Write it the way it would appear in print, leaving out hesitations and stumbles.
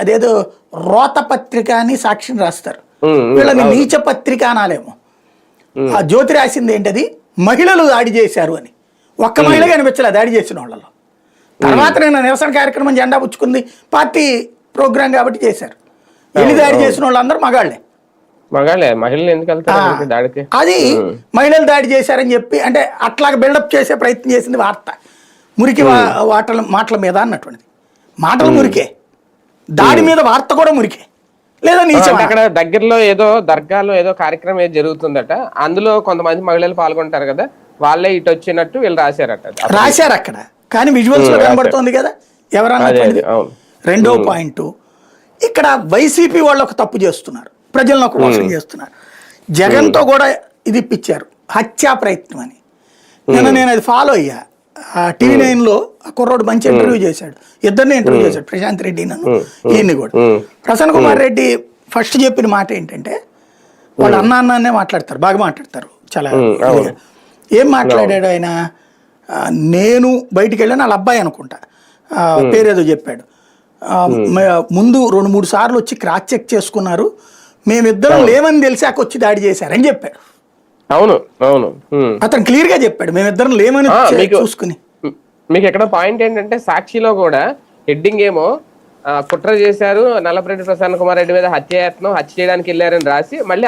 అదేదో రోత పత్రిక అని సాక్షిని రాస్తారు, వీళ్ళని నీచ పత్రిక అనాలేమో. ఆ జ్యోతి రాసింది ఏంటది, మహిళలు దాడి చేశారు అని. ఒక్క మహిళ కనిపించలే దాడి చేసిన వాళ్ళలో. తర్వాత నేను నిరసన కార్యక్రమం జెండా పుచ్చుకుంది పార్టీ ప్రోగ్రాం కాబట్టి చేశారు. వెళ్ళి దాడి చేసిన వాళ్ళందరూ మగాళ్లే. అది మహిళలు దాడి చేశారని చెప్పి అంటే అట్లాగా బిల్డప్ చేసే ప్రయత్నం చేసింది వార్త. మురికి మాటల మీద అన్నటువంటిది. మాటలు మురికే, దాడి మీద వార్త కూడా మురికే. లేదా నీచం. అక్కడ దగ్గరలో ఏదో దర్గాలో ఏదో కార్యక్రమం ఏదో జరుగుతుందట, అందులో కొంతమంది మహిళలు పాల్గొంటారు కదా, వాళ్ళే ఇటు వచ్చినట్టు వీళ్ళు రాశారు అక్కడ. కానీ విజువల్స్ లో కనబడుతోంది కదా ఎవరన్నటువంటిది. రెండో పాయింట్, ఇక్కడ వైసీపీ వాళ్ళు ఒక తప్పు చేస్తున్నారు, ప్రజలను ఒక మోసం చేస్తున్నారు. జగన్తో కూడా ఇది ఇప్పించారు, హత్యా ప్రయత్నం అని. నేను అది ఫాలో అయ్యా. TV9 ఆ కుర్రోడు మంచి ఇంటర్వ్యూ చేశాడు, ఇద్దరిని ఇంటర్వ్యూ చేశాడు, ప్రశాంత్ రెడ్డి నన్ను, ఈయన్ని కూడా. ప్రసన్న కుమార్ రెడ్డి ఫస్ట్ చెప్పిన మాట ఏంటంటే, వాళ్ళు అన్నాన్నే మాట్లాడతారు, బాగా మాట్లాడతారు చాలా. ఏం మాట్లాడాడు ఆయన, నేను బయటికి వెళ్ళాను, వాళ్ళ అబ్బాయి అనుకుంటా పేరేదో చెప్పాడు, ముందు 2-3 సార్లు వచ్చి క్రాస్ చెక్ చేసుకున్నారు, మేమిద్దరం లేమని తెలిసాక వచ్చి దాడి చేశారని చెప్పాడు. అవును అవును, అతను క్లియర్ గా చెప్పాడు, మేమిద్దరం లేమని చూసుకుని. మీకు ఎక్కడ పాయింట్ ఏంటంటే, సాక్షిలో కూడా హెడ్డింగ్ ఏమో కుట్ర చేశారు, నల్లపరెడ్డి ప్రసన్న కుమార్ రెడ్డి మీద హత్య చేయడానికి వెళ్ళారని రాసి మళ్ళీ